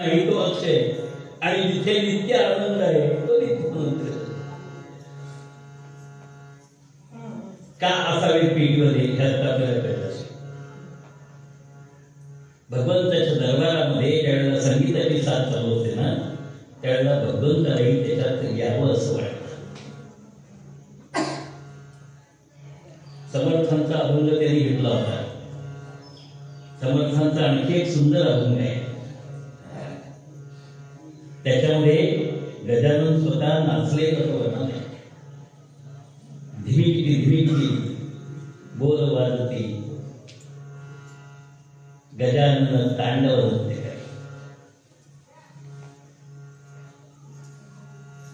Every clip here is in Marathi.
नाही तो अक्षय आणि जिथे नित्य आनंद आहे तो नित्य का असावे पीठमध्ये ह्यात आपल्याला कळत असेल. भगवंताच्या दरबारामध्ये ज्यावेळेला संगीताची साथ चालू होते ना त्यावेळेला भगवंतालाही त्याच्यात यावं असं वाटतं. समर्थांचा अभंग त्यांनी घेतला होता. समर्थांचा आणखी एक सुंदर अभंग आहे. त्याच्यामध्ये गजानन स्वतः नाचले असं वर्णन आहे. धिमिकली धिमिकली बोल वाजती गजानन तांडव नृत्य करे.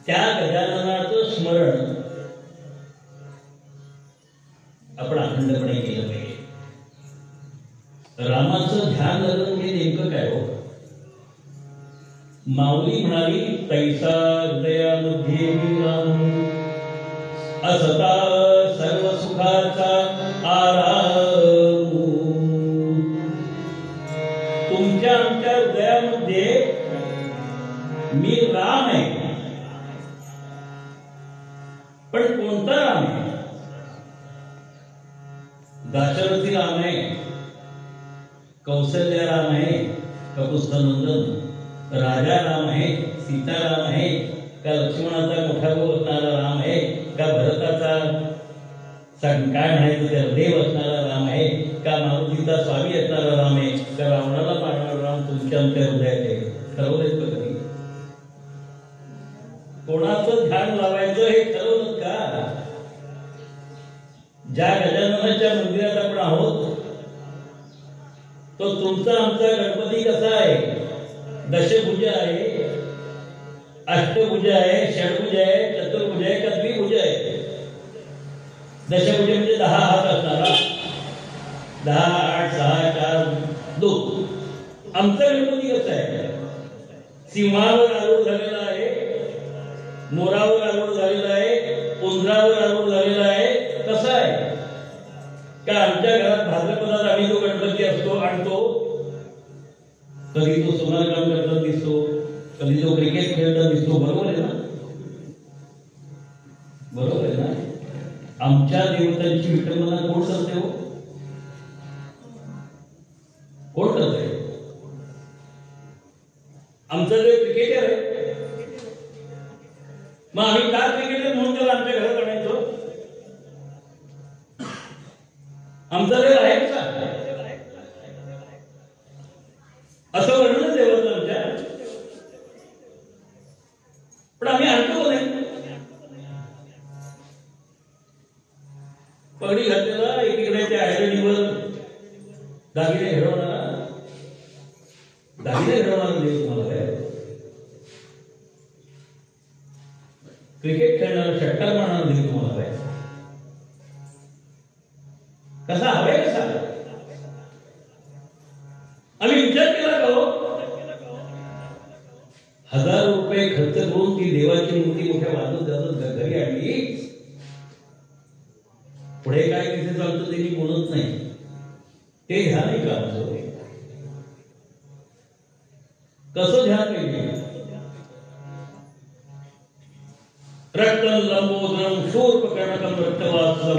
त्या गजाननाचं स्मरण आपण अखंडपणे केलं पाहिजे. रामाचं ध्यान धरून हे नेमकं काय हो. माऊली म्हणाली तैसा हृदयामध्ये राम असता सर्व सुखाचा आराम. तुमच्या आमच्या हृदयामध्ये मी राम आहे. पण कोणता राम आहे. दाशरथी राम आहे, कौशल्य राम आहे, कपुस्थनंदन राजा राम आहे, सीताराम आहे, का लक्ष्मणाचा मोठा भाऊ असणारा राम आहे, का भरताचा काय म्हणायचं त्याला देव असणारा राम आहे, का मारुतीचा स्वामी असणारा राम आहे, का रावणाला मारणारा राम तुमच्या आमच्या हृदयात आहे. ठरवलंच का कधी. कोणाचं ध्यान लावायचं हे ठरवलं का. ज्या गजाननाच्या मंदिरात आपण आहोत तो तुमचा आमचा गणपती कसा आहे. दशभुजा आहे, अष्टभुजा आहे, षडभुजा आहे, चतुर्भुजा आहे का द्विभुजा आहे. दशभुजा म्हणजे 10 हात असणारा. 10, 8, 6, 4, 2. आमचा गणपती कसा आहे. सिंहावर आरूढ झालेला आहे, मोरावर आरूढ झालेला आहे, उंदरावर आरूढ झालेला आहे. कसा आहे का आमच्या घरात भाद्रपदात आम्ही जो गणपती असतो आणि तो कधी तो सोनार काम करताना दिसतो, कधी तो क्रिकेट खेळताना दिसतो. बरोबर आहे ना. बरोबर आहे ना. आमच्या देवतांची विटंबना कोण करते हो. कोण करते. आमचा देव क्रिकेटर आहे. मग आम्ही का क्रिकेटर म्हणून त्याला आमच्या घरात आणायचो. आमचा देव आहे का असं वर्णन देवाचं आमच्या. पण आम्ही आणतो नाही. पगडी घातलेला एकीकडे त्या आयरणीवर दागिने घडवणारा देव तुम्हाला काय. क्रिकेट खेळणारा षटकार मारणारा देव तुम्हाला काय. कसा हवे कसा. आम्ही विचार केला का हो. 1000 रुपये खर्च करून ती देवाची मूर्ती मोठ्या वाजत घरी आणली. पुढे काय तिथे चालतं त्यांनी बोलत नाही. ते ध्यान आहे का आमचं. कसं ध्यान पाहिजे. रक्तं लंबोदरं शूर्पकर्णकं रक्तवासं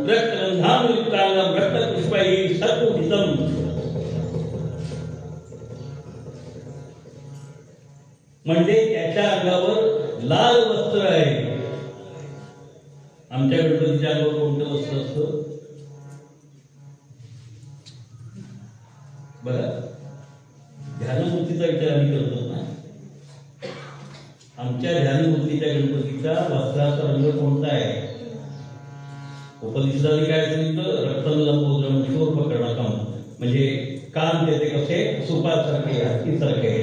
रक्तगन्धानुयुक्तांगं रक्तपुष्पैः सर्वोदितं. म्हणजे त्याच्या अंगावर लाल वस्त्र आहे. आमच्या गणपतीच्या अंगावर कोणतं वस्त्र असतं बरं. ध्यानमूर्तीचा विचार आम्ही करतो ना. आमच्या ध्यानमूर्तीच्या गणपतीचा वस्त्राचा रंग कोणता आहे. उपनिषदाने काय सांगितलं. रक्तं लंबोदरं शूर्पकर्णकं म्हणजे कान त्याचे कसे सुपासारखे हत्तीसारखे.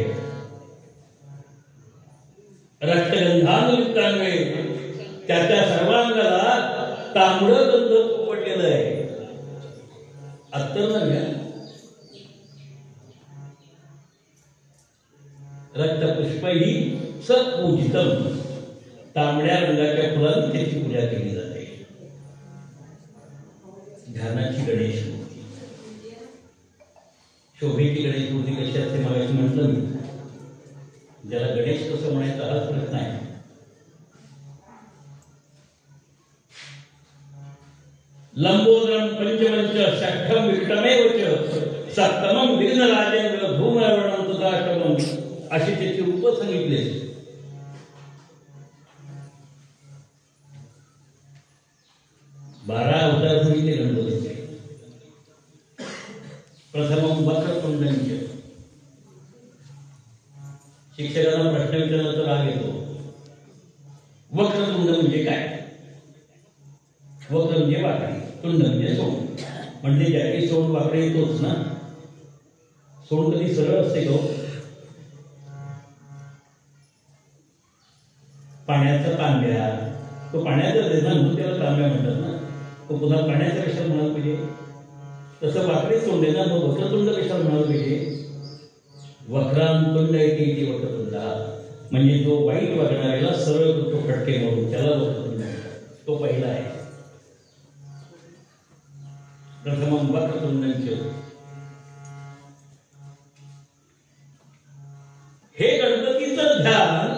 रक्तगंधानुयुक्तांगे त्याच्या सर्वांगाला तांबडं गंध पडलेलं आहे. अत्तर नव्हे. रक्तपुष्पैः सत्पूजितं तांबड्या रंगाच्या फुलांनी त्याची पूजा केली जाते. ध्यानाची गणेश मूर्ती शोभेची गणेश मूर्ती कशी असते मगाशी म्हटलं मी. ज्याला गणेश कसं म्हणायचं हाच प्रश्न आहे. लंबोदरम पंचमंच षष्ठम विष्टमेव च सप्तमम विघ्न राजेंद्र धूम्रवर्णम तदाष्टमम अशी त्याची रूप सांगितले. 12 अवतार सांगितले गणपतीचे. प्रथमम वक्रतुंडंच. शिक्षकांना प्रश्न विचारला तर राग येतो. वक्रतुंड म्हणजे काय? वक्र म्हणजे वाकडी, तुंड म्हणजे सोंड. म्हणजे ज्याची सोंड वाकडे येतोच ना. सोंड कधी सरळ असते का? पाण्याचा तांब्या, तो पाण्याचा देना म्हणून त्याला तांब्या म्हणतात ना. तो पुन्हा पाण्याचा कशाला म्हणायला पाहिजे? तसं वाकडे सोंड आहे ना, मग वक्रतुंड कशाला म्हणायला पाहिजे? वक्रांतुंड येते वक्रतुंड म्हणजे जो वाईट वागणाऱ्याला सरळ करतो फटके मारून, त्याला वक्रतुंड म्हणतात. तो पहिला आहे. प्रथमम वक्रतुंडंच. हे गणपतीचं ध्यान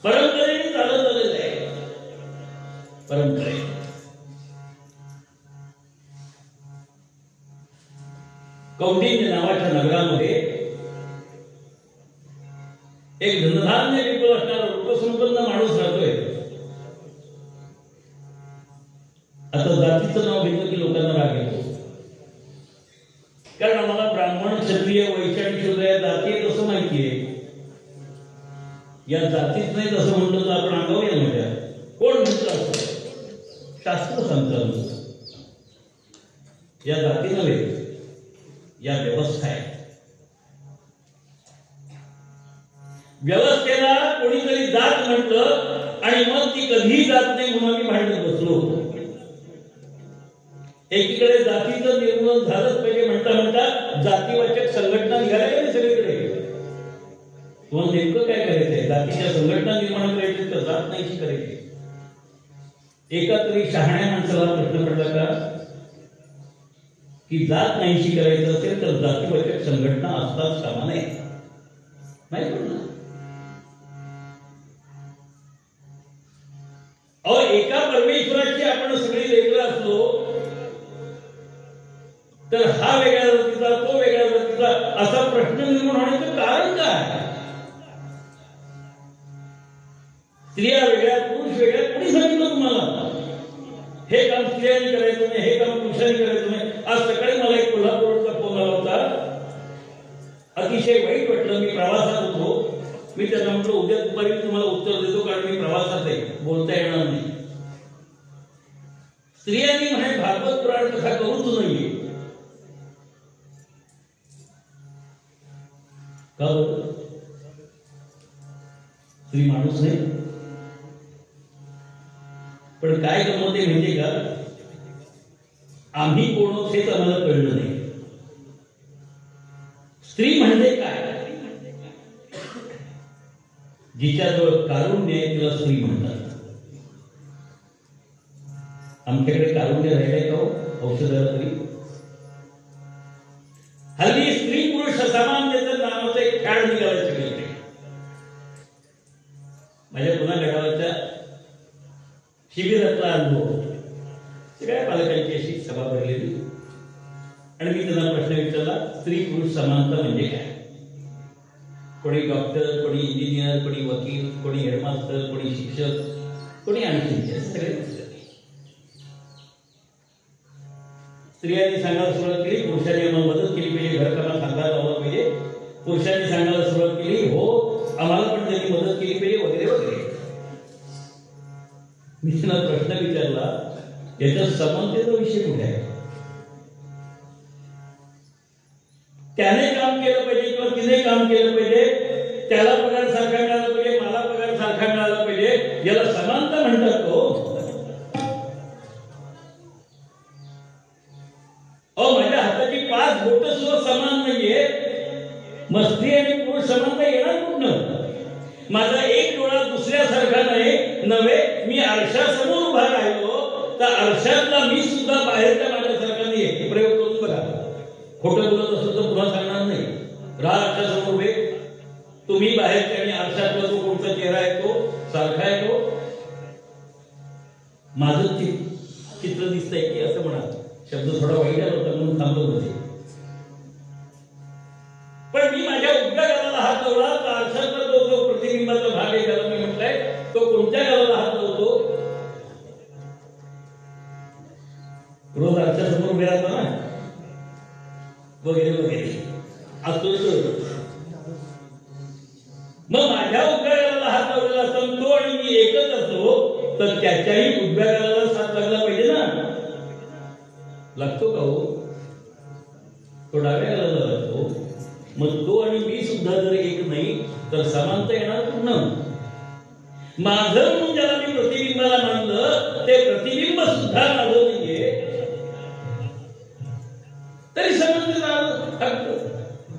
परंपरेने चालत आलेलं आहे. परंपरे कौंडिन्य नावाच्या नगरामध्ये एक धनधान्य विपुल असणारा रूपसंपन्न माणूस राहतोय. आता जातीचं नाव घेतलं की लोकांना राग येतो. कारण आम्हाला ब्राह्मण, क्षत्रिय, वैश्य आणि शूद्र या जाती आहेत असं माहितीये. या जातीत नाही तसं म्हणलं तर आपण अंगावर माझ्या कोण म्हटलं असतं? शास्त्र सांगतं. या जाती नव्हे, या व्यवस्था आहे. व्यवस्थेला कोणीतरी जात म्हटलं आणि मग ती कधीही जात नाही म्हणून आम्ही भांडत बसलो. एकीकडे जातीचं निर्मूलन झालंच पाहिजे म्हणता म्हणता जातीवाचक संघटना निघाल्या नाही सगळीकडे. तुम्हाला नेमकं काय करायचंय? जातीच्या संघटना निर्माण करायची तर जात नाहीशी करायची. एका तरी शहाण्या माणसाला प्रश्न पडला का की जात नाहीशी करायचं असेल तर जातीवाचक संघटना असताच कामा नये? नाही पडलं. अहो, एका परमेश्वराची आपण सगळी लेकरं असलो तर हा वेगळ्या जातीचा, तो वेगळ्या जातीचा असा प्रश्न निर्माण होण्याचं कारण काय? स्त्रिया वेगळ्या, पुरुष वेगळ्या, कोणी सांगितलं तुम्हाला? हे काम स्त्रियांनी करायचं नाही, हे काम पुरुषांनी करायचं नाही. आज सकाळी मला एक कोल्हापूरचा फोन आला होता. अतिशय वाईट वाटलं. मी प्रवासात होतो. मी त्यांना म्हटलं उद्या दुपारी तुम्हाला उत्तर देतो कारण मी प्रवासात आहे, बोलता येणार नाही. स्त्रियांनी म्हणे भागवत पुराण कथा करूच नाहीये. का बरं? स्त्री माणूस नाही? पण काय गमत आहे माहितीये का? आम्ही कोण हेच आम्हाला कळलं नाही. स्त्री म्हणजे काय? जिच्याजवळ कारुण्य आहे तिला स्त्री म्हणतात. आमच्याकडे कारुण्य राहिलंय का औषधाला तरी? हल्ली स्त्री पुरुष समानतेचं नावाचं एक खेळ निघाला सगळीकडे. माझ्या पुन्हा गडावाच्या शिबिरातला अनुभव. सगळ्या पालकांची अशी सभा भरलेली आणि मी त्यांना प्रश्न विचारला, स्त्री पुरुष समानता म्हणजे काय? कोणी डॉक्टर, कोणी इंजिनियर, कोणी वकील, कोणी हेडमास्टर, कोणी शिक्षक, कोणी आणखी सगळे. स्त्रियांनी सांगायला सुरुवात केली, पुरुषांनी आम्हाला मदत केली पाहिजे, घरकामात हातभार लावला पाहिजे. पुरुषांनी सांगायला सुरुवात केली, हो आम्हाला पण त्यांनी मदत केली पाहिजे वगैरे वगैरे. मी त्यांना प्रश्न विचारला, याच्या समानतेचा विषय कुठे आहे? त्याने काम केलं पाहिजे किंवा तिने काम केलं पाहिजे, त्याला पगार सारखा मिळाला पाहिजे, मला पगार सारखा मिळाला पाहिजे, याला समानता म्हणतात तो. माझ्या हाताची 5 बोट सुद्धा समान नाहीये, मग स्त्री आणि पुरुष समानता येणार कुठनं? माझा एक डोळा दुसऱ्यासारखा नाही नव्हे. मी आरशासमोर उभा राहिलो तर आरशातला मी सुद्धा बाहेरच्या माझ्यासारखा नाही. प्रयोग करून बघा. खोटं बोलत असतो तर पुन्हा सांगणार नाही. राहा आरशासमोर उभे, तुम्ही बाहेरच्या आणि आरशातला जो कोणता चेहरा आहे तो सारखा आहे तो माझं चित्र दिसतंय की असं म्हणा. शब्द थोडा वाईट आला होता म्हणून थांबलो होते. पण मी माझ्या उजव्या गालाला हात लावला तर आरशातला जो प्रतिबिंबाचा भाग आहे त्याला मी म्हटलंय तो कोणत्या गालाला हात लावतो. रोज आरशासमोर उभे राहतो ना वगैरे वगैरे असतो. मग माझ्या उजव्या गालाला हात लावलेला असेल तो आणि मी एकच असलो तर त्याच्याही उजव्या गालाला हात लागला पाहिजे ना. लागतो का हो. तो डाव्या गालाला लागतो. मग तो आणि मी सुद्धा जर एक नाही तर समानता येणार पूर्ण. माझं म्हणून ज्याला मी प्रतिबिंबाला मानलं ते प्रतिबिंब सुद्धा माझं नाहीये तरी समानता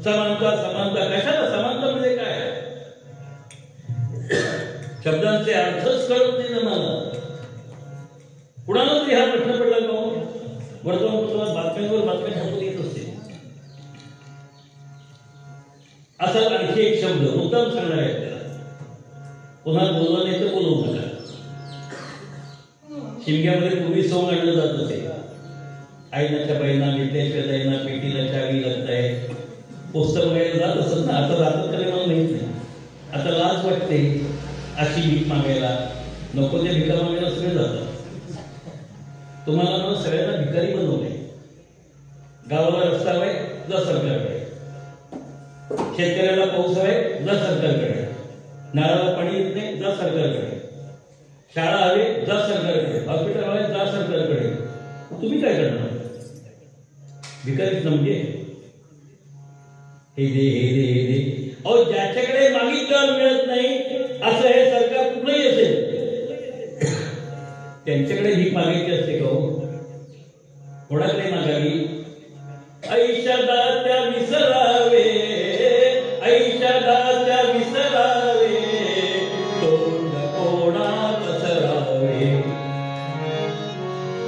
समानता समानता कशाला. समानता म्हणजे काय. शब्दांचे अर्थच कळत नाही ना मला. कुणाला तरी हा प्रश्न पडला का. वर्तमानपत्रात बातम्यांवर बातम्या छापून येत असते. असा आणखी एक शब्द मुद्दाम सांगणार आहे त्याला. पुन्हा बोलला नाही तर बोलवू नका. शिमग्यामध्ये पूर्वी सोंग आणलं जात असे. आईनाच्या बाईंना घेतल्याशिवाय जाईना पेटीला चावी लागताय पुस्तक वगैरे जात असत ना. आता जातात तरी मला माहित नाही. आता लाज वाटते अशी भीक मागायला. नको त्या भिका मागायला सगळे जातात. तुम्हाला मला सगळ्यांना भिकारी बनवलंय. गावाला रस्ता हवाय जा सरकारकडे. शेतकऱ्याला पाऊस हवाय जा सरकारकडे. नाळाला पाणी येत नाही जा सरकारकडे. शाळा हवे जा सरकारकडे. हॉस्पिटल हवे जा सरकारकडे. तुम्ही काय करणार. भिकारीच म्हणजे हे दे हे दे हे दे. अहो ज्याच्याकडे मागितल्यावर मिळत नाही असं हे सरकार कुठलंही असेल त्यांच्याकडे भीक मागायची असते का हो. कोणाकडे मागावी. ऐशादात्या विसरावे ऐशादात्या विसरावे तोंड कोणा पसरावे.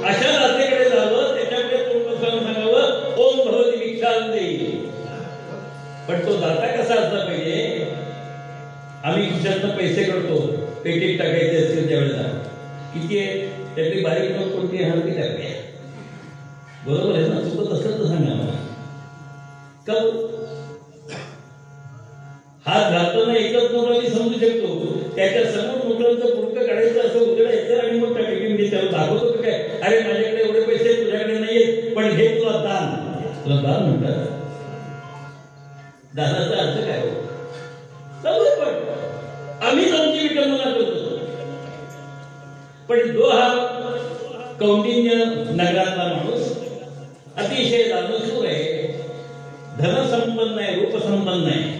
अशा दातेकडे जावं त्याच्याकडे तोंड पसरून सांगावं ओम भगवती भिक्षां देई. पण तो दाता कसा असला पाहिजे. आम्ही खिशातनं पैसे करतो पेटीत टाकायचे असतील त्यावेळेला किती आहे त्यातली बारीक नोट कोणती हलकी टाकली. बरोबर आहे ना. चुकत असलं तर सांगा मला. का हात घालताना एकच नोट आम्ही समजू शकतो. त्याच्या समोर नोटांचं पुरकं काढायचं असं उघडायचं आणि मग टाकायची. म्हणजे त्याला दाखवतो का काय अरे माझ्याकडे एवढे पैसे तुझ्याकडे नाहीयेत पण हे तुला दान. तुला दान म्हणतात. दानाचा अर्थ काय हो. पण आम्हीच आमची विटंबना करतो. पण जो हा कौंडिन्य नगरातला माणूस अतिशय दानशूर आहे. धनसंपन्न आहे रूपसंपन्न आहे.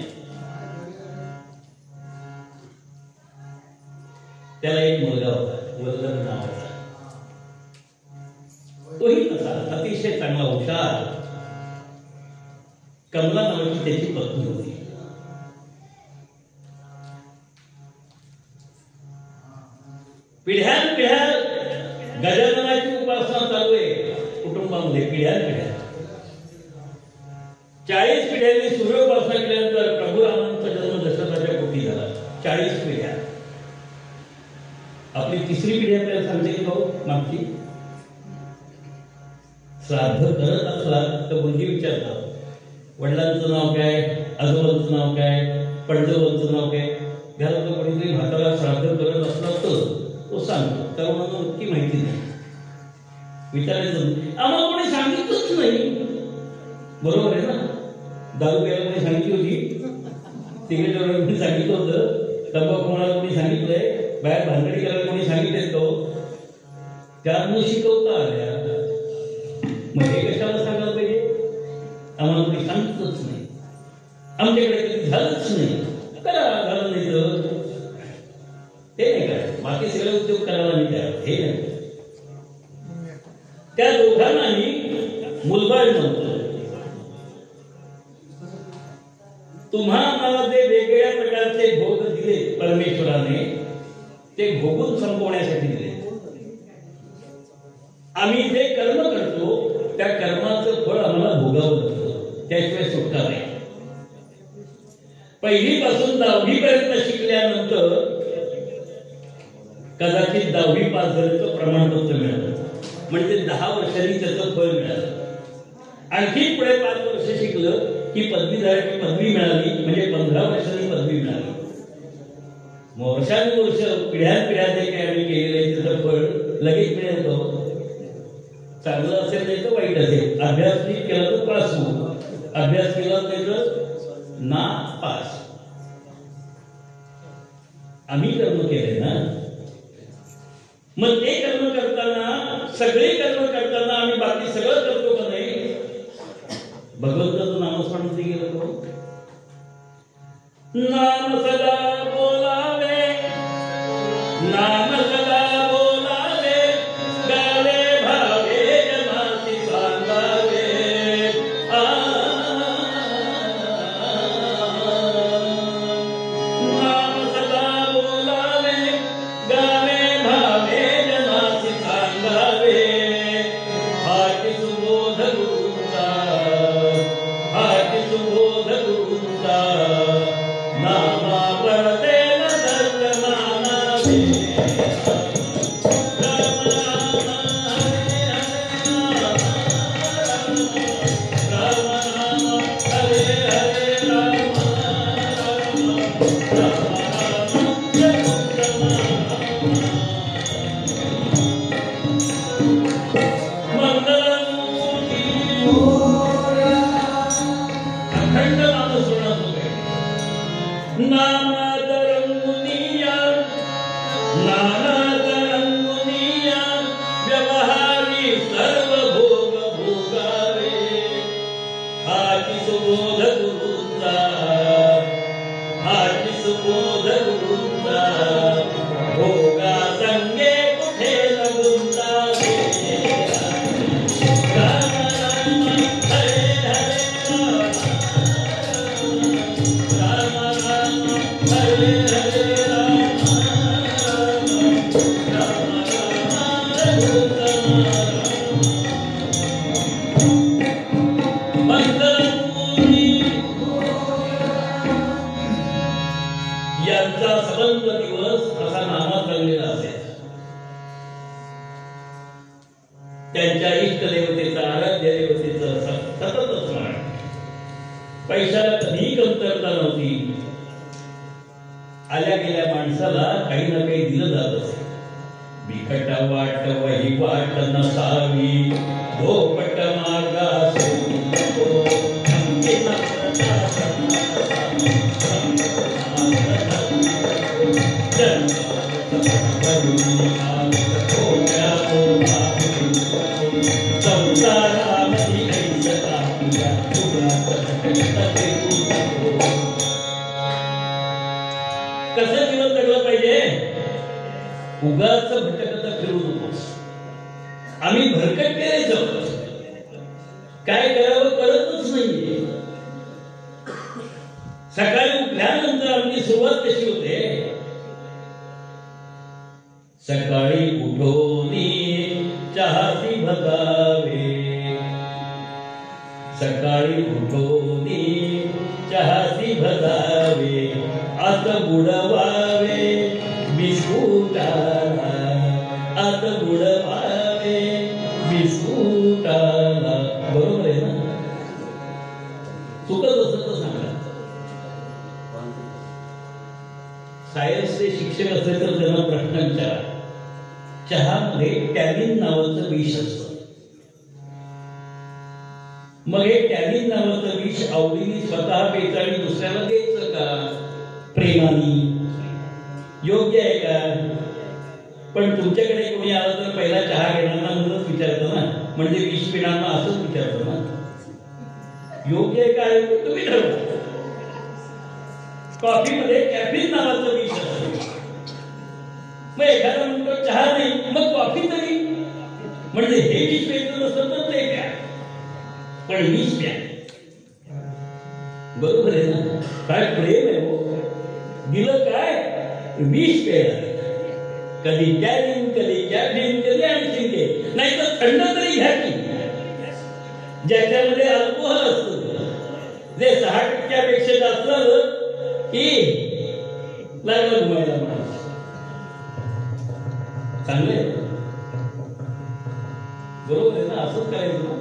त्याला एक मुलगा होता वल्लभ नावाचा. तोही तसा अतिशय चांगला हुशार. कमला नावाची त्याची पत्नी होती. पिढ्यानपिढ्या गजाननाची उपासना चालू आहे कुटुंबामध्ये. पिढ्यानपिढ्या 40 पिढ्यांनी सूर्योपासना केल्यानंतर प्रभू रामांचा जन्म दशरथाच्या पोटी झाला. 40 पिढ्या. आपली तिसरी पिढी आपल्याला सांगते की भाऊ मागची श्राद्ध करत असला तर मुलगी विचारतात वडिलांचं नाव काय आजोबांचं नाव काय पणजोबांचं नाव काय. घरातलं कोणीतरी म्हातारा श्राद्ध करत असला तर तो सांगतो. तरुणांना नक्की माहिती नाही. विचारायचं आम्हाला कोणी सांगितलंच नाही. बरोबर आहे ना. दारू प्यायला कोणी सांगितली होती. सिगरेट कोणी सांगितलं होतं. तंबाखू कोणाला कोणी सांगितलंय. बाहेर भानगडी करायला कोणी सांगितलंय तो. त्यात शिकवता आल्या. मग हे कशाला सांगायला पाहिजे. आम्हाला कोणी सांगितलंच नाही. आमच्याकडे कधी झालंच नाही. करा झालं नाही तर ते नाही काय. बाकी सगळे उद्योग करायला मी तयार. हे नाही. त्या दोघांनाही मुलबाळ म्हणतो. तुम्हाला जे वेगवेगळ्या प्रकारचे भोग दिले परमेश्वराने ते भोगून संपवण्यासाठी दिले. आम्ही जे कर्म करतो त्या कर्माचं फळ आम्हाला भोगावं लागतं. त्याशिवाय सुटका नाही. पहिलीपासून 10वी पर्यंत शिकल्यानंतर कदाचित 10वी पास झाल्याचं प्रमाणपत्र मिळालं, म्हणजे 10 वर्षांनी त्याचं फळ मिळालं. आणखी पुढे 5 वर्ष शिकलं की पदवीधारक पदवी मिळाली, म्हणजे 15 वर्षांनी पदवी मिळाली. वर्षानुवर्ष पिढ्यानपिढ्या जे काही आम्ही केलेलं आहे त्याचं फळ लगेच मिळतं. चांगलं असेल नाही तर वाईट असेल. अभ्यास नीट केला तर पास होऊ, अभ्यास केला नाही तर ना पास. आम्ही कर्म केले ना, मग ते कर्म करताना, सगळे कर्म करताना आम्ही बाकी सगळं करतो का नाही? भगवंताचं नामस्मरण कधी गेलं तो? नाम सदा बोलावे, नाम सदा बोलावे, गावे भावे जनासी सांगावे. नाम सदा बोलावे, गावे भावे जनासी सांगावे. हाती सुबोध गुरूंचा, हाती सुबोध गुरूंचा, नामा पडते न धर्म मानावे. राम राम हरे हरे राम, राम राम अखंड नामस्मरणात होते. नानात रंगुनिया, नानात रंगुनिया, व्यवहारी सर्व भोग भोगावे. हाती सुबोध गुरूंचा, हाती सुबोध गुरूंचा, भोगा संगे कुठे न गुंतावे. राम राम हरे हरे राम, राम राम हरे हरे राम, राम राम मंगलमूर्ती यांचा सबंध दिवस असा नामात लागलेला असेल. त्यांच्या इष्ट देवतेचा, आराध्य देवतेचं सतत स्मरण. पैशाला कधीही कमतरता नव्हती. आल्या गेल्या माणसाला काही ना काही दिलं जात असे. बिकट वाट वही वाट नसावी, धोपट मार्गास कसं जीवन जगलं पाहिजे? उगाच भटकत फिरू नकोस. आम्ही भरकटते रे जाऊ, काय करावं कळतच नाहीये. सकाळी उठल्यानंतर आमची सुरुवात कशी होते? सकाळी उठोनी चहासी भगावे, सकाळी उठोनी चहासी भगावे. आत बुडवावे बिस्कुटाला, आत बुडवावे बिस्कुटाला. बरोबर आहे ना? चुकत असं तर सांगा. सायन्सचे शिक्षक असले तर त्यांना प्रश्न विचारा. चहामध्ये टॅनिन नावाचं विष असतं. मग हे टॅनिन नावाचं विष आवडीने स्वतः प्यायचं आणि दुसऱ्याला द्यायचं का? प्रेमाने योग्य आहे का? पण तुमच्याकडे कोणी आलं तर पहिला चहा घेणार म्हणूनच विचारतो ना, म्हणजे विष पिणार ना असंच विचारतो ना. योग्य आहे का तुम्ही ठरवा. कॉफीमध्ये कॅफीन नावाचं विष असतं. मग एखादा म्हणतो चहा नाही, मग कॉफी तरी, म्हणजे हे विष प्यायचं नसतं तर ते प्या, पण विष प्या. बरोबर आहे ना? काय प्रेम आहे हो. दिलं काय? विष प्यायला. कधी टॅनिन, कधी कॅफीन, कधी आणखी घे, नाही तर थंड तरी घ्या की, ज्याच्यामध्ये अल्कोहोल असतं. जे 6% जास्त झालं लागला घुमायला माणूस. चांगले बरोबर आहे ना, असंच करायचं ना.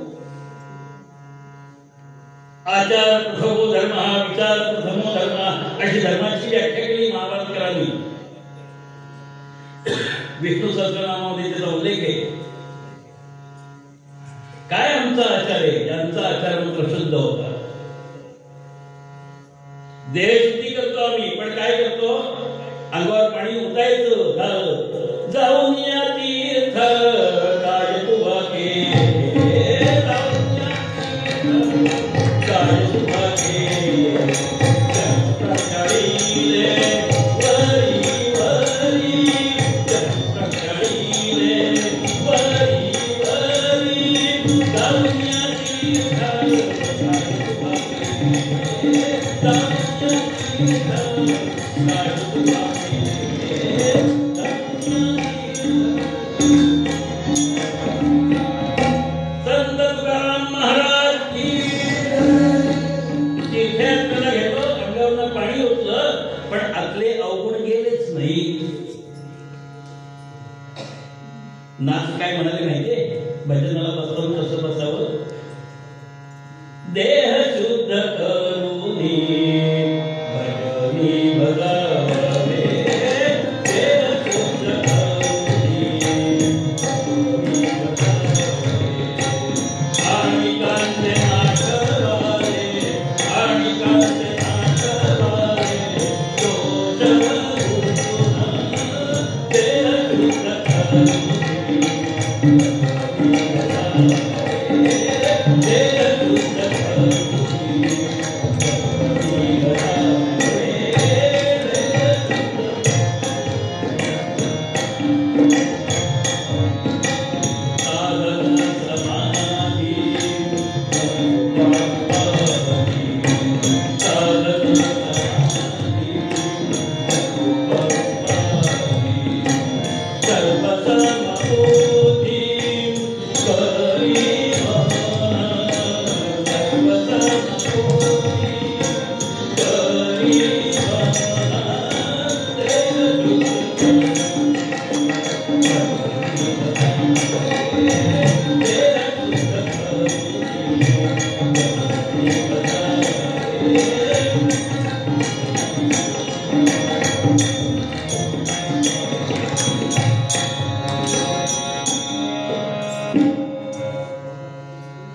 आचार प्रथमो धर्म, विचार प्रथमो धर्म, अशी धर्माची व्याख्या केली महाभारतकरांनी. विष्णू सहस्रनामामध्ये त्याचा उल्लेख आहे. काय आमचा आचार आहे? त्यांचा आचार मात्र शुद्ध होता. देहशुद्धी करतो आम्ही, पण काय करतो? अंगावर पाणी उतायचं झालं, जाऊन या तीर्थ काय तुवा के, काय तुवा के, प्रकाळीले वरी वरी, प्रकाळीले वरी वरी, जाऊन या तीर्थ काय तुवा के, संत तुकाराम महाराज की तीर्थयात्रेला घेतो, अंगावरनं पाणी ओतलं, पण आतले अवगुण गेलेच नाही. नाथ काय म्हणाले माहितीये भजनाला बसवून कसं बसावं? देह शुद्ध करुनी भजनी भगावे, देह शुद्ध करुनी भजनी भगावे, आणि कांदे नाटवाले, आणि कांदे नाटवाले, दोष भूषण, देह शुद्ध करुनी भजनी भगावे, देह शुद्ध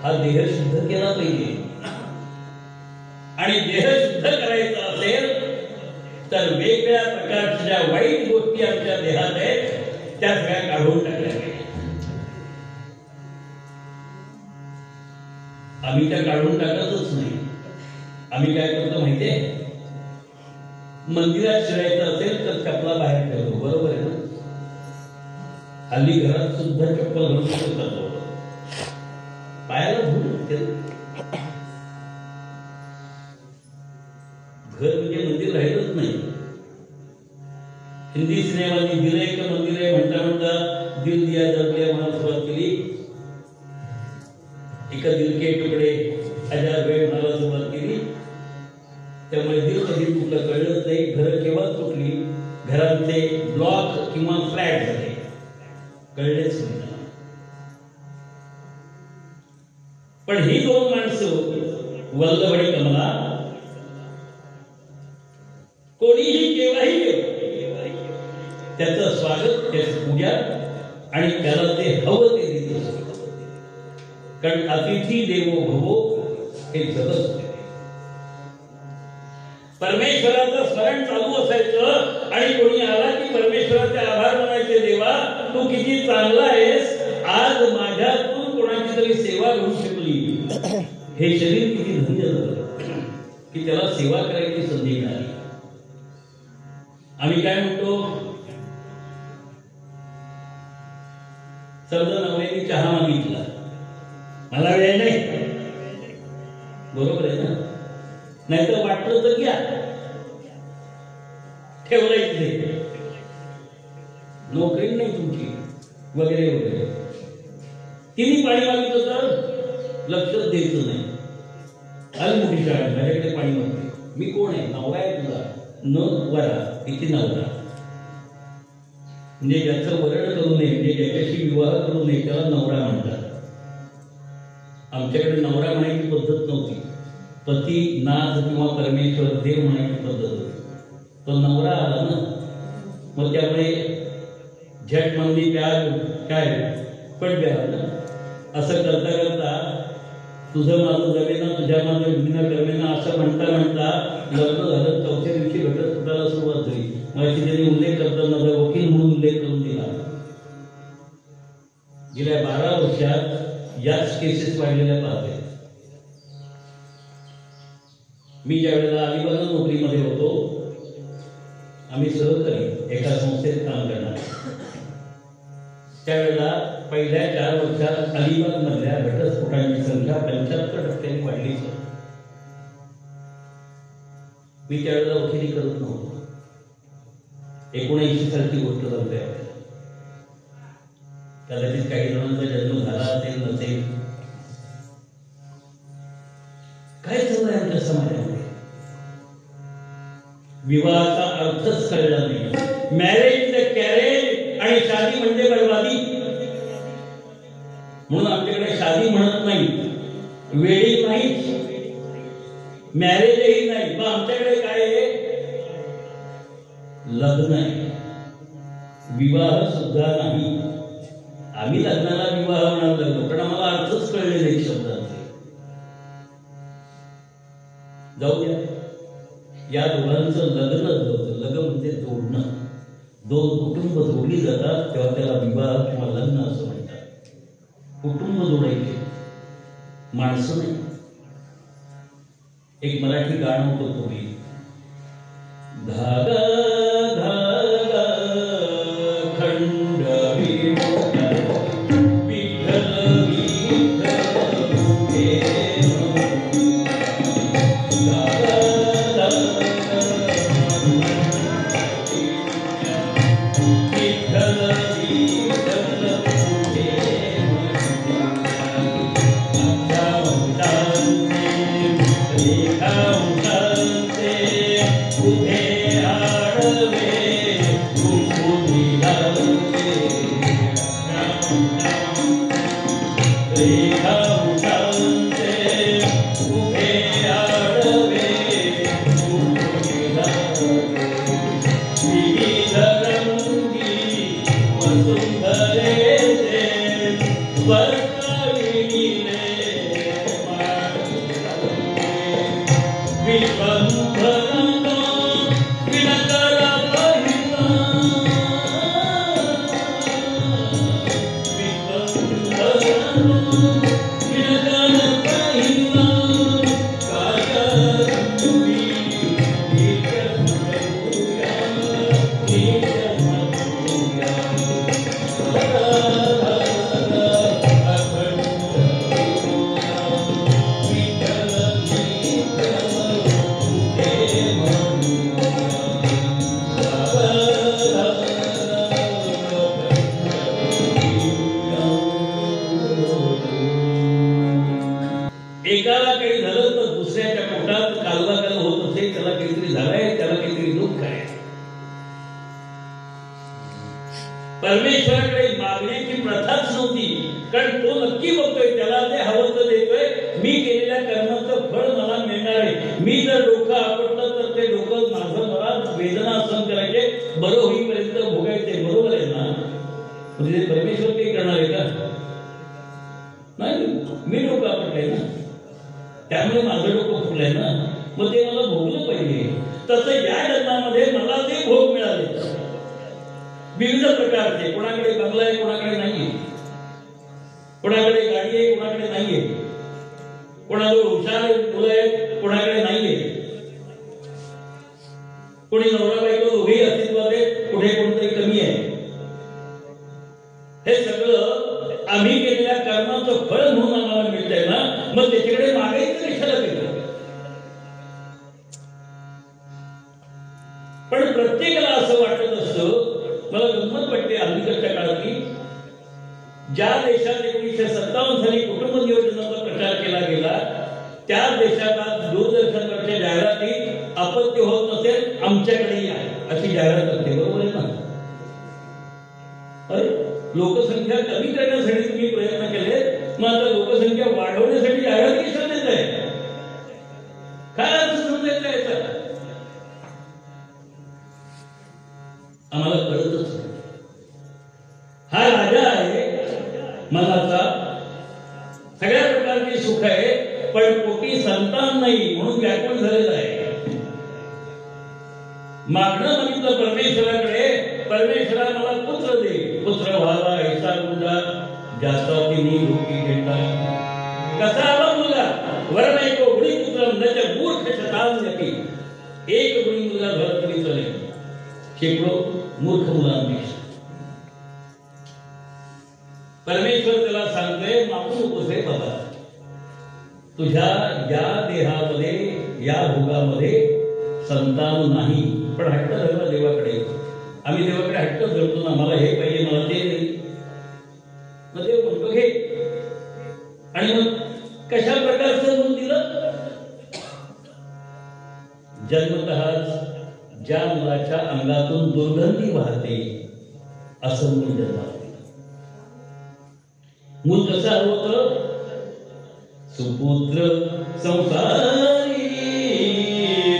हा देह शुद्ध केला पाहिजे. आणि देह शुद्ध करायचा असेल तर वेगवेगळ्या प्रकारच्या ज्या वाईट गोष्टी आमच्या देहात आहेत त्या सगळ्या काढून टाकल्या पाहिजे. आम्ही त्या काढून टाकतच नाही. आम्ही काय करतो माहितीये? मंदिरात शिरायचं असेल तर चपला बाहेर ठेवतो, बरोबर आहे ना? हल्ली घरात सुद्धा चप्पल घालून करतो, पायाला धूळ उठते. घर म्हणजे मंदिर राहिलंच नाही. हिंदी सिनेमांनी दिलं एक मंदिर आहे म्हणता म्हणता दिल दिया जल दिया म्हणून सुरुवात केली. एका दिल के तुकडे हजार वेळ म्हणायला सुरुवात केली. त्यामुळे दिल कधी तुटलं कळलंच नाही. घरं केव्हा तुटली? घरांचे ब्लॉक किंवा फ्लॅट झाले, कळलेच नाही. पण ही दोन माणसं वल्लभ आणि कमला कोणीही केव्हाही त्याचं स्वागत, त्याची पूजा आणि त्याला ते हवं ते देत. कारण अतिथी देवो भवो हे जगत परमेश्वराचं स्मरण चालू असायचं आणि कोणी आला की परमेश्वराचे आभार मानायचे. देवा तू किती चांगला आहेस, आज माझ्यातून कोणाची तरी सेवा घडू शकली. हे शरीर किती धन्य झालं की त्याला सेवा करायची संधी मिळाली. आम्ही काय म्हणतो? समजा नवऱ्याने चहा मागितला, मला वेळ नाही, बरोबर आहे ना? नाहीतर वाटलं तर घ्या, ठेवलं इथे, नोकरी नाही तुमची वगैरे वगैरे. तिने पाणी मागितलं तर लक्षच द्यायचं नाही. आली मोठी शाळा, माझ्याकडे पाणी मागते, मी कोण आहे? नवरा आहे तुझा, न वरा इथे नवरा, म्हणजे ज्याचं वरण करू नये, म्हणजे ज्याच्याशी विवाह करू नये त्याला नवरा म्हणतात. आमच्याकडे नवरा म्हणायची पद्धत नव्हती, पती नाथ किंवा परमेश्वर देव म्हणायची पद्धत होती. तो नवरा आला ना, मग त्यामुळे झट मंदी प्यार काय पट द्यावा ना. असं करता करता तुझं माझं जमेना, तुझ्या माझं विघ्न कर्मेना असं म्हणता म्हणता लग्न झालं. चौथ्या दिवशी घटत फुटायला सुरुवात झाली. माझी त्यांनी उल्लेख करताना वकील म्हणून उल्लेख करून दिला. गेल्या 12 वर्षात याच केसेस वाढलेल्या पाहते. मी ज्या वेळेला अलिबागला नोकरीमध्ये होतो, आम्ही सहकारी एका संस्थेत काम करणार. त्यावेळेला पहिल्या 4 वर्षात अलिबाग मधल्या घटस्फोटांची संख्या 75% वाढली. मी त्यावेळेला वकिली करत नव्हतो. 79 सालची गोष्ट झाली आहे. कदाचित काही जणांचा जन्म झाला असेल नसेल. काय चाललंय आमच्या समाजामध्ये? विवाहाचा अर्थच कळला नाही. मॅरेज द कॅरेज आणि शादी म्हणजे बर्बादी. म्हणून आमच्याकडे शादी म्हणत नाही, वेडिंग नाही, मॅरेजही नाही. मग आमच्याकडे काय आहे? लग्न आहे, विवाह सुद्धा नाही. आम्ही लग्नाला विवाह म्हणायला लागलो, पण आम्हाला अर्थच कळले नाही शब्दांचे. जाऊ द्या, या दोघांचं लग्नच होतं. लग्न म्हणजे जोडणं. 2 कुटुंब जोडली जातात तेव्हा त्याला विवाह किंवा लग्न असं म्हणतात. कुटुंब जोडायचे, माणसं नाही. एक मराठी गाणं होतं पूर्वी, धागा धागा खंडवी विठ्ठल एकाला काही झालं तर दुसऱ्याच्या पोटात कालवाकाल होत असेल. त्याला काहीतरी झालंय, त्याला काहीतरी दुःख आहे. परमेश्वराकडे मागण्याची प्रथाच नव्हती, कारण तो नक्की बघतोय, त्याला ते हवं तर देतोय. मी केलेल्या कर्माचं फळ मला मिळणार आहे. मी जर डोकं आपटलं तर ते डोकं माझं मला वेदना सहन करायचे, बरं होईपर्यंत भोगायचे. बरोबर आहे ना? म्हणजे परमेश्वर काही करणार आहे का? नाही, मी डोकं आपटलंय ना, त्यामुळे माझं डोकं फुटलंय ना, मग ते मला भोगलं पाहिजे. तसं या जन्मामध्ये मला ते भोग मिळाले विविध प्रकारचे. कोणाकडे बंगला आहे, कोणाकडे नाहीये, कोणाकडे गाडी आहे, कोणाकडे नाहीये, कोणाकडे हुशार मुलं आहेत, कोणाकडे नाहीये, कोणी नवरा बायको दोघेही अस्तित्वात आहेत, कुठे कोणतरी कमी आहे. हे सगळं आम्ही केलेल्या कर्माचं फळ म्हणून आम्हाला मिळतंय ना, मग त्याच्याकडे मागायचं कशाला केलं? पण प्रत्येकाला असं वाटत असतं. मला गंमत वाटते अलीकडच्या काळातली, ज्या देशात 1957 साली कुटुंब नियोजनाचा प्रचार केला गेला, त्या देशात आज दूरदर्शनवरच्या जाहिराती आपत्ती होत नसेल आमच्याकडे या अशी जाहिरात करते. बरोबर आहे ना? अरे लोकसंख्या कमी करण्यासाठी तुम्ही प्रयत्न केले, मग आता लोकसंख्या वाढवण्यासाठी जाहिरात कशाला देत आहे? काय अर्थ समजायचा याचा? आम्हाला कळतच नाही. हा राजा आहे मनाचा, सगळ्या प्रकारची सुख आहे, पण पोटी संतान नाही म्हणून व्याकुळ झालेला आहे. मागणं मागितलं परमेश्वराकडे, परमेश्वरा मला पुत्र दे, पुत्र व्हावा ऐसा मुलगा ज्याचा तिन्ही लोकी घेता. कसा आला मुलगा? वरनायको गुणी पुत्र त्याच्या मूर्ख शतांती. एक गुणी मुलगा झाला तरी चालेल, शेकडो मूर्ख मुलांपेक्षा. परमेश्वर त्याला सांगतोय मागू नकोस रे बाबा, तुझ्या या देहामध्ये या भोगामध्ये संतान नाही. पण हट्ट धरला देवाकडे. आम्ही देवाकडे हट्ट धरतो ना, मला हे पाहिजे, मला ते नाही. मग देव म्हणतो घे. आणि मग कशा प्रकारचं म्हणून दिलं? जन्मतःच ज्या मुलाच्या अंगातून दुर्गंधी वाहते असं मूल जन्माला दिलं. मूल कसं हवं होतं? सुपुत्र संसारी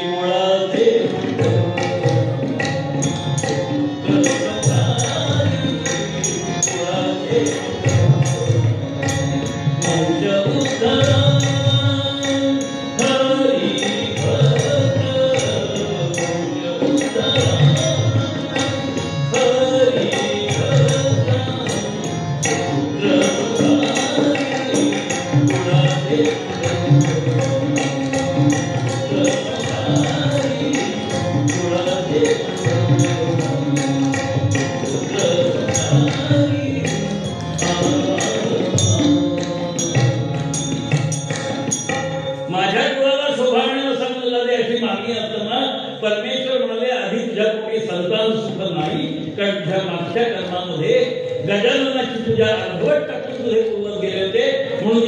मुळाचे परमेश्वर म्हणाले आधी तुझ्या पोटी संतान सुख नाही, कारण तुझ्या मागच्या कर्मामध्ये गजाननाची तुझ्या अर्धवट टाकून तुझे पूर्ण गेले होते, म्हणून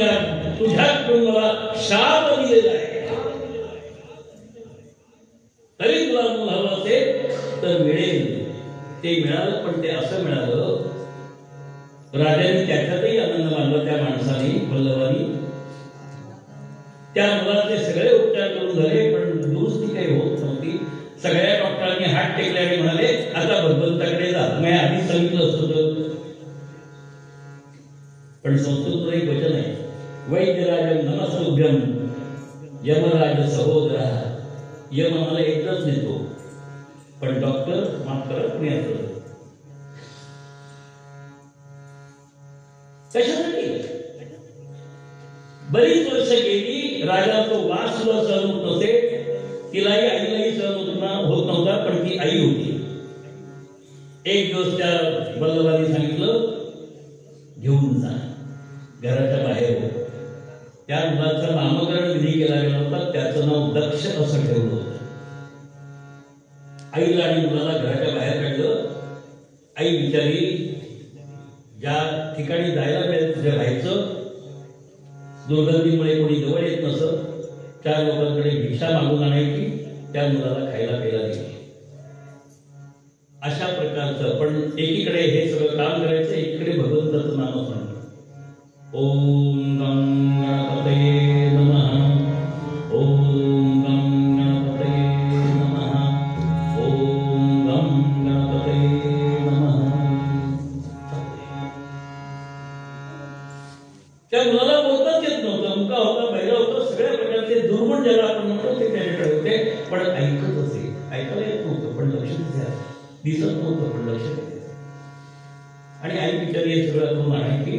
तुझ्या कुटुंबाला शाप दिलेला आहे. तरी तुला मूल हवं असेल तर मिळेल. ते मिळालं, पण ते असं मिळालं. राजाने त्याच्यातही आनंद मानला त्या माणसाने, वल्लभाने. त्या मुलाचे सगळे उपचार करून झाले, पण दुरुस्ती काही होत नव्हती. सगळ्या डॉक्टरांनी हात टेकले आणि म्हणाले आता भगवंताकडे जा. मी आधी सांगितलं असतं. पण संस्कृत एक वचन आहे, वैद्यराजम नमस्तुभ्यम यमराज सहोदरा. यम आम्हाला एकच देतो, पण डॉक्टर माफ करा पुण्यात कशासाठी? बरीच वर्ष गेली, राजा तो वास सुद्धा सहन होत नसे, तिलाही आईलाही सहन होत नव्हता, पण ती आई होती. एक दिवस त्या वल्लभाने सांगितलं घेऊन जा घराच्या बाहेर. त्या मुलाचं नामकरण विधी केला गेला होता, त्याचं नाव दक्ष असं ठेवलं होतं. आईला आणि मुलाला घराच्या बाहेर काढलं. आई बिचारी ज्या ठिकाणी जायला मिळेल तिथे राहायचं. दुर्गंधीमुळे कोणी जवळ येत नसत. 4 लोकांकडे भिक्षा मागून आणायची, त्या मुलाला खायला प्यायला द्यायची. अशा प्रकारचं. पण एकीकडे हे सगळं काम करायचं, एकीकडे भगवंताचं नाम सांगणं. ओम गं गणपतये नमः, ओम गं गणपतये नमः, ओम गं गणपतये नमः. त्या मुलाला बोलताच येत नव्हतं. मुका होता, बैला होता, सगळ्या प्रकारचे दुर्गुण ज्याला आपण म्हणतो ते त्याच्याकडे होते. पण ऐकत असे, ऐकायला येत नव्हतं, पण लक्ष दिसत नव्हतं, पण लक्ष द्यायचं. आणि आई बिचारी हे सगळं करून आणायची.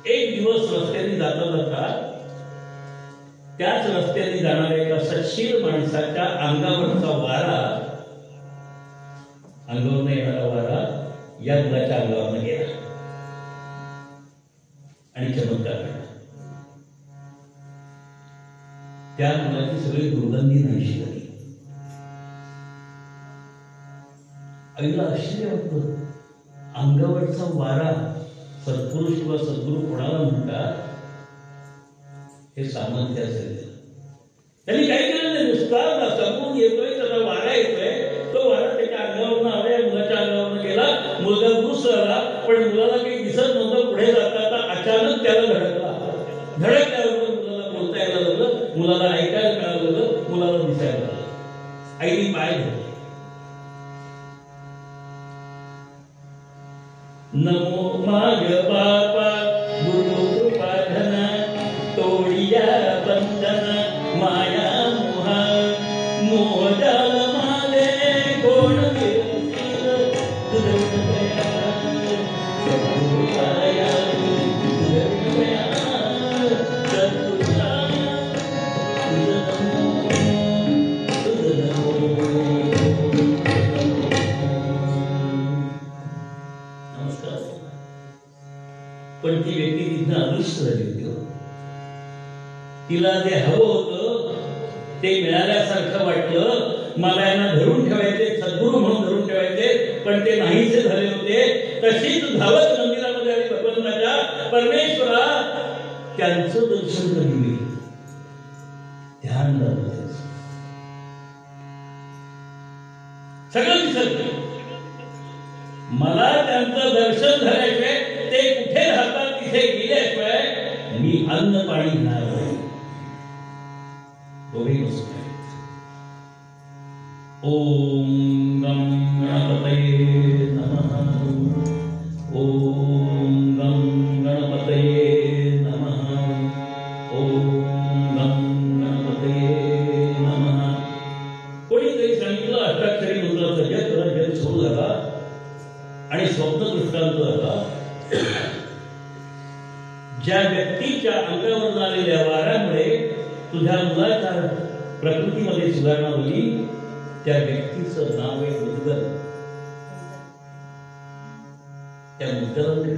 एक दिवस रस्त्याने जाता जाता त्याच रस्त्याने जाणाऱ्या एका सच्छील माणसाच्या अंगावरचा वारा, अंगावरनं येणारा वारा या मुलाच्या अंगावरनं गेला आणि चमत्कार घडला. त्या मुलाची सगळी दुर्गंधी नाहीशी झाली. आईला आश्चर्य वाटलं, अंगावरचा वारा. सत्पुरुष किंवा सद्गुरू कोणाला म्हणतात? हे सामर्थ्य असेल, त्यांनी काही केलं नाही, नुसता समोरून येतोय, त्याचा वारा येतोय, तो वारा त्याच्या अंगावरनं आला, मुलाच्या अंगावरनं गेला, मुलगा दुरुस्त झाला. पण मुलाला काही दिसत नव्हतं पुढे जाता अचानक त्याला धडकला. धडकल्यावर मुलाला बोलता यायला लागलं, मुलाला ऐकायला मिळायला लागलं, मुलाला दिसायला लागलं. आईने पाय धरले. नमो माग बापा गुरु कृपा धन, तोडिया बंधन माया मोहा, मोहजाल माले कोण विरसील, तुझया सद्गुरुया तुझया सद्गुरुया पण ती व्यक्ती तिथं अदृश्य झाली होती. तिला जे हवं होतं ते मिळाल्यासारखं वाटलं. मला यांना धरून ठेवायचे, सद्गुरू म्हणून धरून ठेवायचे, पण ते नाहीसे झाले होते. तशीच धावत मंदिरामध्ये आली भगवंताच्या. परमेश्वरा त्यांचं दर्शन कधी होईल, ध्यान लागलं, सगळं दिसत. मला त्यांचं दर्शन झाल्याशिवाय, ते कुठे राहतात तिथे गेल्याशिवाय मी अन्न पाणी घेणार नाही. ओम गम गणपतये नमः. ओम गम गणपतये नमः. ओम गम गणपतये नमः. कोणीतरी सांगितलं अष्टाक्षरी मंत्राचा जप करा. जप सुरू झाला आणि स्वप्न दृष्टांत झाला. ज्या व्यक्तीच्या अंगावर आलेल्या वाऱ्यामुळे तुझ्या मुलाच्या प्रकृतीमध्ये सुधारणा झाली, त्या व्यक्तीचं नाव आहे मुद्गल. त्या मुद्गलाकडे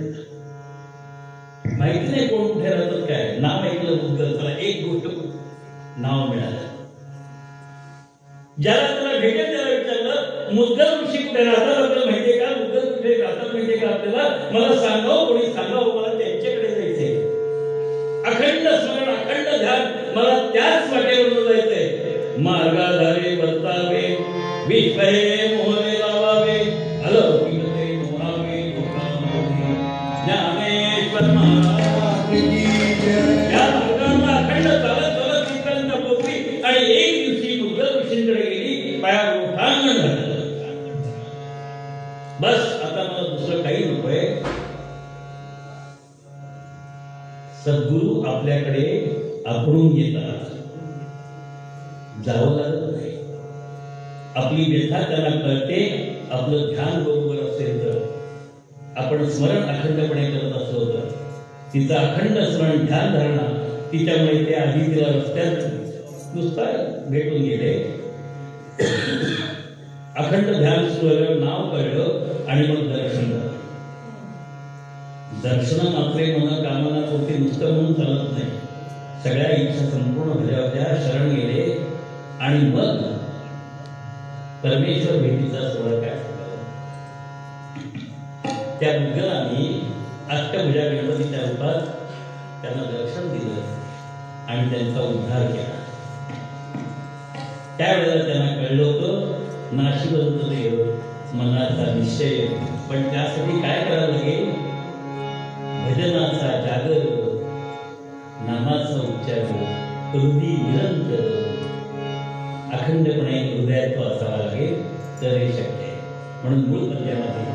माहिती नाही कोण कुठे राहतात, काय नाव ऐकलं मुद्गल, त्याला एक गोष्ट नाव मिळालं. ज्याला त्याला भेटेल त्याला विचारलं, मुद्गल ऋषी कुठे राहतात आपल्याला माहितीये का? मुद्गल कुठे राहतात माहितीये का आपल्याला? मला सांगावं, कोणी सांगावं, मला त्यांच्याकडे जायचंय. अखंड स्मरण, अखंड ध्यान, मला त्याच वाटेवर जायचंय. मार्गाधारे वर्तावे, विश्वहे मोहरे लावावे, अलौकिकते मोहावे, दुःखामध्ये ज्ञानेश्वर महाराज या मार्गाला अखंड चालत चालत तिथपर्यंत पोहोचली. आणि एक दिवशी मुद्गल ऋषींकडे गेली, पायावर उठांगण झालं. बस आता मला दुसरं काही नकोय. सद्गुरू आपल्याकडे आपणून येतात, जावं लागत नाही. आपली व्यथा त्यांना कळते. आपलं ध्यान बरोबर असेल तर, आपण स्मरण अखंडपणे करत असलो तर, तिचं अखंड स्मरण ध्यान धारणा, तिच्यामुळे ते आधी तिला रस्त्यात नुसता भेटून गेले. अखंड ध्यान सुरू झालं, नाव कळलं आणि मग दर्शन झालं. दर्शन मात्रे मन कामना होते, नुसतं म्हणून चालत नाही. सगळ्या इच्छा संपूर्ण झाल्या होत्या, शरण गेले आणि मग परमेश्वर भेटीचा सोहळा काय सांगावा. त्या मुद्गलाने अष्टभुजा गणपतीच्या रूपात त्यांना दर्शन दिलं आणि त्यांचा उद्धार केला. त्यावेळेला त्यांना कळलं होतं, नाशिवंत देव मनाचा निश्चय. पण त्यासाठी काय करावं लागेल? भजनाचा जागर, नामाचा उच्चार, हृदय निरंतर अखंडपणे हृदयात तो असावा लागेल, तर हे शक्य आहे. म्हणून मूळ पद्यामध्ये